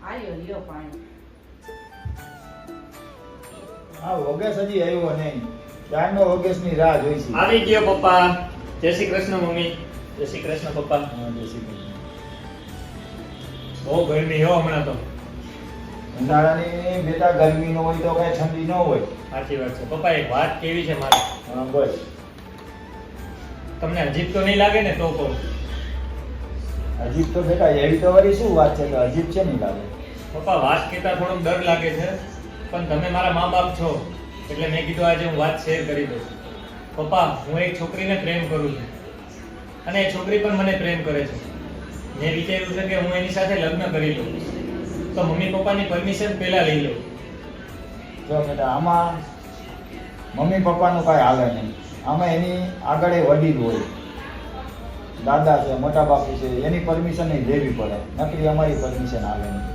આયો લ્યો પાણી. આ વગેસ હજી આવ્યો નહીં. ચારનો વગેસની રાહ જોઈ છે. આવી ગયો પપ્પા. જય શ્રી કૃષ્ણ મમ્મી. જય શ્રી કૃષ્ણ પપ્પા. હા, જય શ્રી કૃષ્ણ. બહુ ગરમી હો હમણાં તો. ઉનાળાની બેટા ગરમી નો હોય તો કઈ ઠંડી ન હોય. સાચી વાત છે પપ્પા. એક વાત કેવી છે મારે. હા બસ. તમને અજીબ તો નહીં લાગે ને તો કહું. અજીબ તો બેટા એવી તો વળી શું વાત છે કે અજીબ છે નહીં લાગે. પપ્પા વાત કહેતા થોડોક ડર લાગે છે, પણ તમે મારા મા બાપ છો એટલે મેં કીધું આજે હું વાત શેર કરી દઉં. પપ્પા, હું એક છોકરીને પ્રેમ કરું છું અને એ છોકરી પણ મને પ્રેમ કરે છે. મેં વિચાર્યું છે કે હું એની સાથે લગ્ન કરી લઉં, તો મમ્મી પપ્પાની પરમિશન પહેલા લઈ લઉં. જો બેટા આમાં મમ્મી પપ્પાનું કાંઈ હાલે નહીં. આમાં એની આગળ એ વડીલ હોય, દાદા છે, મોટા બાપુ છે, એની પરમિશન નહીં લેવી પડે. નકરી અમારી પરમિશન હાલે નહીં.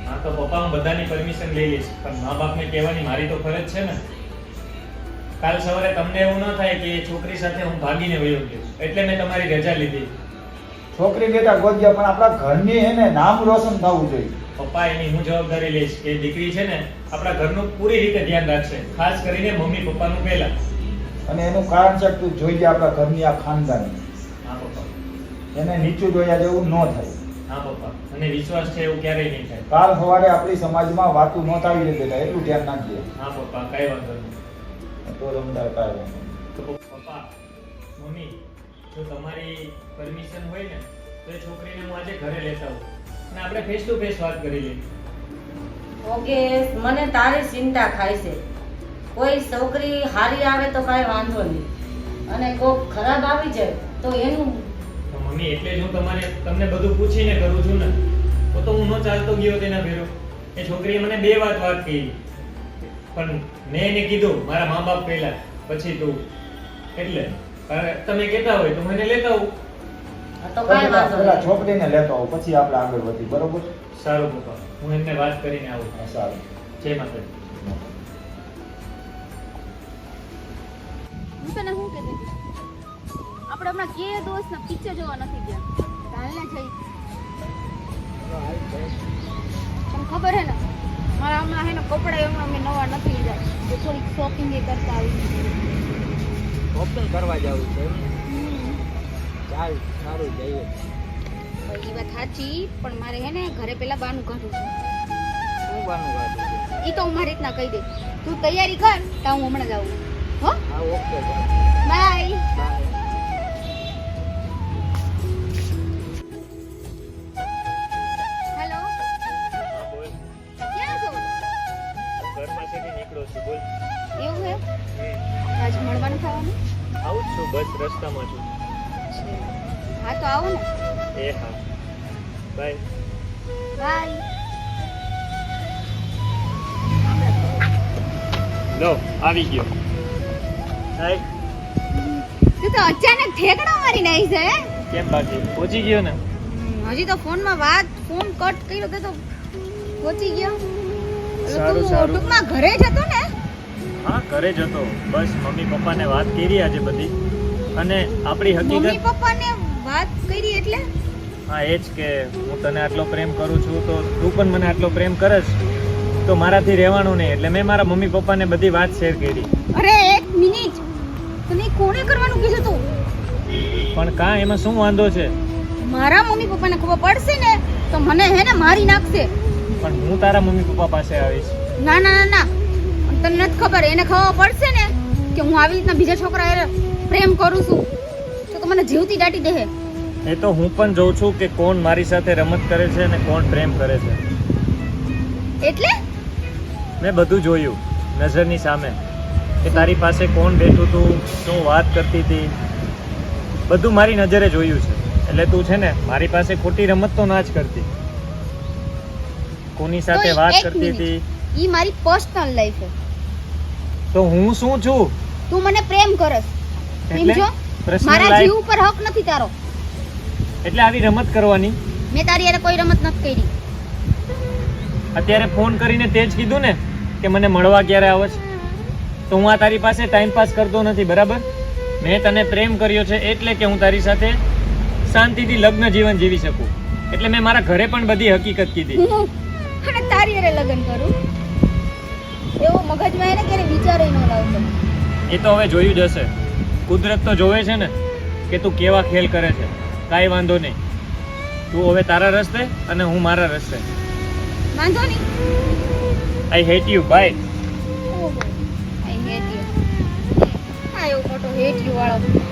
હા તો પપ્પા, હું બધાની પરમિશન લઈ લઈશ, પણ મા બાપને કહેવાની મારી તો ફરજ છે ને. કાલ સવારે તમને એવું ન થાય કે એ છોકરી સાથે હું ભાગીને વયો ગયો એટલે મેં તમારી રજા લીધી. છોકરી બેટા ગોજ્યા પણ આપણા ઘરની એને નામ રોશન થવું જોઈએ. પપ્પા, એની હું જવાબદારી લઈશ કે દીકરી છે ને આપણા ઘરનું પૂરી રીતે ધ્યાન રાખશે, ખાસ કરીને મમ્મી પપ્પાનું પહેલા. અને એનું કારણ છે કે તું જોઈ જા આપણા ઘરની આ ખાનદાન. હા પપ્પા. એને નીચું જોયા જેવું ન થાય. હા પપ્પા, મને વિશ્વાસ છે એવું ક્યારેય નહીં થાય. કાલ સવારે આપણી સમાજમાં વાતું ન થાવી દે બેટા, એટલું ધ્યાન રાખજે. હા પપ્પા, કઈ વાંધો નહીં. તો રમદાર કાંઈ વાંધો નહીં. તો પપ્પા, મમ્મી, જો તમારી પરમિશન હોય ને તો એ છોકરીને હું આજે ઘરે લેતા આવું અને આપણે ફેસ ટુ ફેસ વાત કરી લઈએ. ઓકે, મને તારી ચિંતા ખાય છે. કોઈ છોકરી હારી આવે તો કાંઈ વાંધો નહીં, અને કોક ખરાબ આવી જાય તો એનું. તો મમ્મી, એટલે જ હું તમને બધું પૂછીને કરું છું ને. તો હું ન ચાલતો ગયો તેના ભેરો. એ છોકરીએ મને બે વાત કરી, પણ મેં એને કીધું મારા મા બાપ પહેલા, પછી તું. એટલે તમે કહેતા હોય તો મને લેતા આવું. હા, તો કાંઈ વાંધો પેલા નહીં. છોકરીને લેતો આવો, પછી આપણે આગળ વધી. બરોબર? સારું પપ્પા, હું એમને વાત કરીને આવું. હા, સારું. જય માતાજી. હું તને શું કહેતી હતી? આપણે હમણાં કે દોસ્ત ને પિક્ચર જોવા નથી ગયા, હાલને જઈ. તને ખબર હે ને મારા હમણાં હે ને કપડા હમણાં મેં નવા નથી લીધા, તો થોડીક શોપિંગ એ કરતા આવી. શોપિંગ કરવા જવું છે. ચાલ સારું જઈએ. એ વાત સાચી, પણ મારે હે ને ઘરે પેલા બાનું કાઢવું છે. શું બાનું કાઢું છે? એ તો હું મારી રીતના કહી દે. તું તૈયારી કર તો હું હમણાં જાઉં. હો, હા ઓકે બાય. બાય. હેલો, હા બોલ. ક્યાં છો? ઘરમાંથી નીકળો છું, બોલ. એવું હે? આજ મળવાનું થવાનું? આવું જ છું, બસ રસ્તામાં છું. હા તો આવો ને. એ હા, બાય. બાય. લો, આવી ગયો. હાય. તું તો અચાનક ઠેકડો મારીને આવી છે. કેમ બાકી પહોંચી ગયો ને? હજી તો ફોનમાં ફોન કટ કર્યો તો પહોંચી ગયો. સારું, તું સારું. ટૂંકમાં ઘરે જ હતો ને? હા, ઘરે જ હતો. બસ મમ્મી પપ્પાને વાત કરી આજે બધી, અને આપણી મમ્મી હકીકત. પપ્પાને વાત કરી એટલે? હા, એ જ કે હું તને આટલો પ્રેમ કરું છું તો તું પણ મને આટલો પ્રેમ કરસ તો મારાથી રહેવાનું નહીં, એટલે મેં મારા મમ્મી પપ્પાને બધી વાત શેર કરી. અરે એક મિનિટ, તને કોણે કરવાનું કીધું તું? પણ કાં એમાં શું વાંધો છે? મારા મમ્મી પપ્પાને ખબર પડશે ને તો મને હે ને મારી નાખશે. પણ હું તારા મમ્મી પપ્પા પાસે આવીશ. ના ના ના ના, તને નથી ખબર. એને ખબર પડશે ને કે હું આવી રીતના બીજા છોકરા હારે પ્રેમ કરું છું તો મને જીવતી દાટી દે. એ તો હું પણ જોઉં છું કે કોણ મારી સાથે રમત કરે છે અને કોણ પ્રેમ કરે છે. એટલે મેં બધું જોયું નજરની સામે, કે તારી પાસે કોણ બેઠું હતું, શું વાત કરતી હતી, બધું મારી નજરે જોયું છે. એટલે તું છે ને મારી પાસે ખોટી રમત તો ના જ કરતી. કોની સાથે વાત કરતી હતી? ઈ મારી પર્સનલ લાઈફ છે. તો હું શું છું? તું મને પ્રેમ કરસ, એટલે સમજો? personal મારા life? જીવ ઉપર હક નથી તારો. એટલે આવી રમત કરવાની? મેં તારી હારે કોઈ રમત નથી કરી. અત્યારે ફોન કરીને તે જ કીધું ને કે મને મળવા ક્યારે આવે છે, તો હું આ તારી પાસે ટાઈમ પાસ કરતો નથી, બરાબર? મેં તને પ્રેમ કર્યો છે એટલે કે હું તારી સાથે શાંતિથી લગ્ન જીવન જીવી શકું. એટલે મેં મારા ઘરે પણ બધી હકીકત કીધી. હું અને તારી હારે લગ્ન કરું એવો મગજમાં એને ક્યારે વિચાર ન લાવતો. એ તો હવે જોયું જ હશે. કુદરત તો જોવે છે ને કે તું કેવા ખેલ કરે છે. કાંઈ વાંધો નહીં, તું હવે તારા રસ્તે અને હું મારા રસ્તે. વાંધો નહીં. I hate you, bye. ઓહો, આઈ હેટ યુ. આ એવો મોટો હેટ યુ વાળો.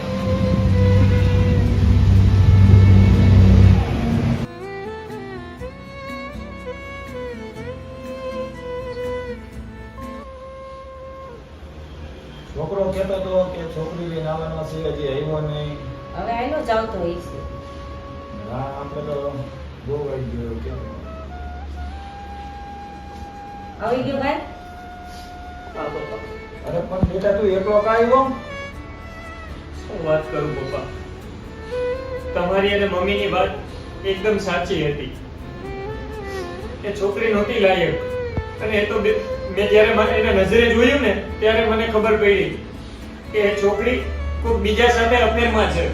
છોકરો કહેતો હતો કે છોકરી લઈને આવવાનો છે, હજી આવ્યો નહીં. હવે આયલો જ આવતો હોય છે. હા, આપણે તો બહુ આવી ગયો કેમ? આવી ગયો ભાઈ? અરે પણ બેટા તું એકલો કાં આવ્યો? શું વાત કરું પપ્પા, તમારી અને મમ્મીની વાત એકદમ સાચી હતી. એ છોકરી નહોતી લાયક, અને એ તો મેં જ્યારે મને એના નજરે જોયું ને ત્યારે મને ખબર પડી કે એ છોકરી કોઈ બીજા સાથે અફેરમાં છે,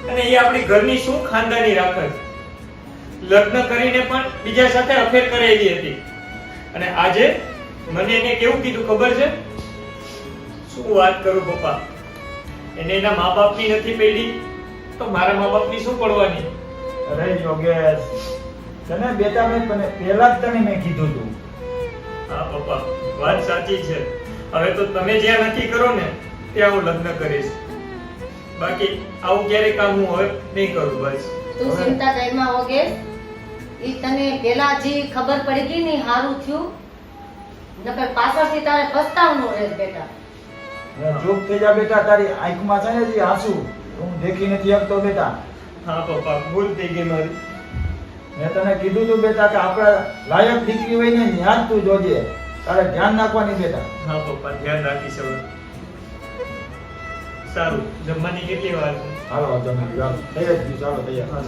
અને એ આપણી ઘરની શું ખાનદાની રાખત. લગ્ન કરીને પણ બીજા સાથે અફેર કરેલી હતી, અને આજે મને એને કેવું કીધું ખબર છે? શું વાત કરું પપ્પા, એને એના મા બાપની નથી પડી તો મારા મા બાપની શું પડવાની? અરે યોગેશ, તને બેટા મેં પહેલા જ તને મેં કીધું તું. હા પપ્પા, વાત સાચી છે. હવે તો તમે જ્યાં નક્કી કરો ને ત્યાં હું લગ્ન કરીશ. બાકી આવું ક્યારે કામ હું હવે નહીં કરું. બસ તું ચિંતા કરીમાં વગે. ઈ તને પેલા જે ખબર પડી ગઈ ને હારું થયું, નકર પાછળથી તારે પસ્તાવનું રહે બેટા. ચૂપ થઈ જા બેટા, તારી આંખમાં છે ને જે આંસુ હું દેખી નથી શકતો બેટા. હા પપ્પા, ભૂલ થઈ ગઈ મારી. મેં તને કીધું તું બેટા કે આપણા લાયક દીકરી હોય ને ત્યાં જ તું જોજે, તારે ધ્યાન નાખવાની બેટા. હા પપ્પા, ધ્યાન રાખીશ હવે. સારું, જમવાની કેટલી વાર છે? હાલો તમે જાઓ. થઈ જ ગયું, ચાલો તૈયાર.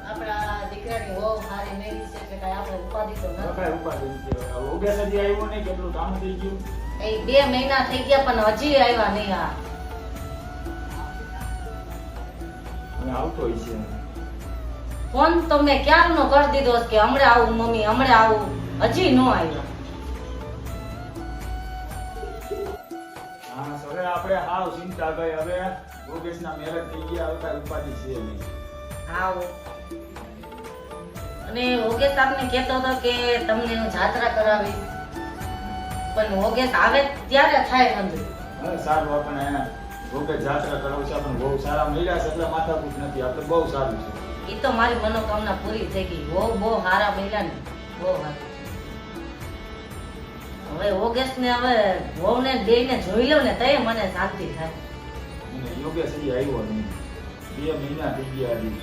આપણા દીકરાની વહુ હારી મેલી છે એટલે કાંઈ આપણે ઉપાધિ તો નથી. કાંઈ ઉપાધિ નથી. હવે ઓગેસ હજી આવ્યો નહીં, કેટલું કામ થઈ ગયું. એ 2 મહિના થઈ ગયા પણ હજી આવ્યા નહીં. આ હવે આવતો હોય છે. ફોન તો મેં ક્યારનો કરી દીધો છે કે હમણાં આવું મમ્મી, હમણાં આવું, હજી નો આવ્યા. હા સરે, આપણે હાવ ચિંતા ગઈ. હવે ઓગેસના મેરેજ થઈ ગયા, હવે કાંઈ ઉપાધિ છે નહીં. આવો. અને ઓગેશ આપને કહેતો હતો કે તમને હું જાત્રા કરાવીશ, પણ ઓગેશ આવે ત્યારે થાય સમજુ. હવે સારું, આપણે ઓગેસ જાત્રા કરાવું છે, આપણે બહુ સારા મળ્યા છે એટલે માથાકૂટ નથી, આપણે બહુ સારું છે. એ તો મારી મનોકામના પૂરી થઈ ગઈ. બહુ સારા મળ્યા ને, બહુ સારા. હવે ઓગેશ ને હવે વહુને બેયને જોઈ લઉં ને તય મને શાંતિ થાય. અને યોગેશ હજી આવ્યો નહીં, 2 મહિના થઈ ગયા હજી.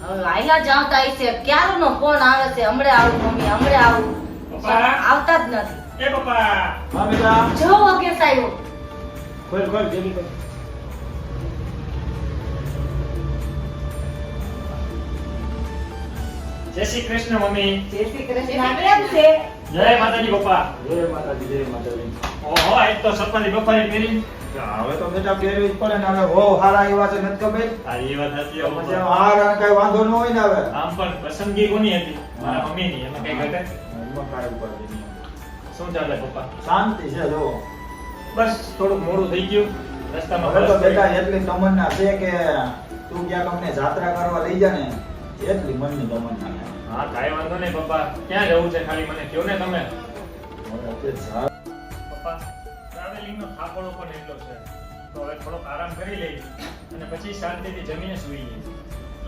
હવે આયલા જ આવતા હશે. ક્યારનો ફોન આવે છે, હમણાં આવું મમ્મી, હમણાં આવું, પપ્પા. આવતા જ નથી. એ પપ્પા, હા બેટા, જો ઓગેશ આવ્યો. ખોલ ખોલ જલ્દી કર. જય શ્રી કૃષ્ણ મમ્મી. જય શ્રી કૃષ્ણ. કેમ છે? જય માતાજી પપ્પા. જય માતાજી, જય માતાજી. ઓહો, આજ તો સપનાની બફારી પહેરી. હવે તો બેટા પહેરવી જ પડે ને. હવે બહુ સારા એવા છે, નથી ખબર? હા, એ વાત સાચી. તો પછી આમ હાર અને કાંઈ વાંધો ન હોય ને હવે. આમ પણ પસંદગી કોની હતી? મારા મમ્મીની. એમાં કઈ ઘટે? એમાં કાંઈ ઉપાધિ નહીં. શું ચાલે પપ્પા? શાંતિ છે જો. બસ થોડુંક મોડું થઈ ગયું રસ્તામાં. હવે તો બસ બેટા એટલી તમન્ના છે કે તું ક્યાંક અમને જાત્રા કરવા લઈ જા ને, એટલી મનની તમન્ના છે. હા, કાંઈ વાંધો નહીં પપ્પા. ક્યાં જવું છે ખાલી મને કહો ને તમે. હવે તે સારું. પપ્પા, ટ્રાવેલિંગનો થાકોડો પણ એટલો છે, તો હવે થોડોક આરામ કરી લઈએ અને પછી શાંતિથી જમીને સૂઈ જઈએ.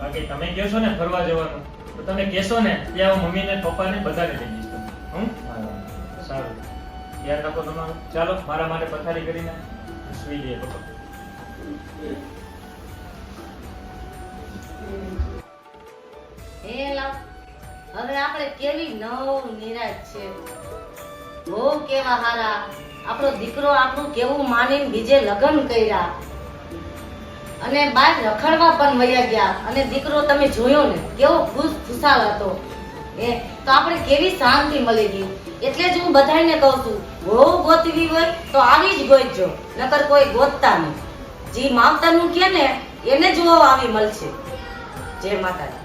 બાકી તમે કહેશો ને ફરવા જવાનું, તો તમે કહેશો ને ત્યાં હું મમ્મીને પપ્પાને બધાને લઈ જઈશ તમને. સારું, ધ્યાન રાખો તમારું. ચાલો, મારા માટે પથારી કરીને સૂઈ જઈએ પપ્પા. હે લાવ. હવે આપણે કેવી નવ નિરાશ છે. બહુ કેવા હારા. આપણો દીકરો આપણું કેવું માનીને બીજે લગ્ન કર્યા અને બહાર રખડવા પણ વયા ગયા. અને દીકરો તમે જોયો ને કેવો ખુશ ખુશાલ હતો. તો આપણે કેવી શાંતિ મળી ગઈ. એટલે જ હું બધાને કહું છું વહુ ગોતવી હોય તો આવી જ ગોતજો, નકર કોઈ ગોતતા નહીં. જે માવતરનું કે ને એને જ વહુ આવી મળશે. જય માતાજી.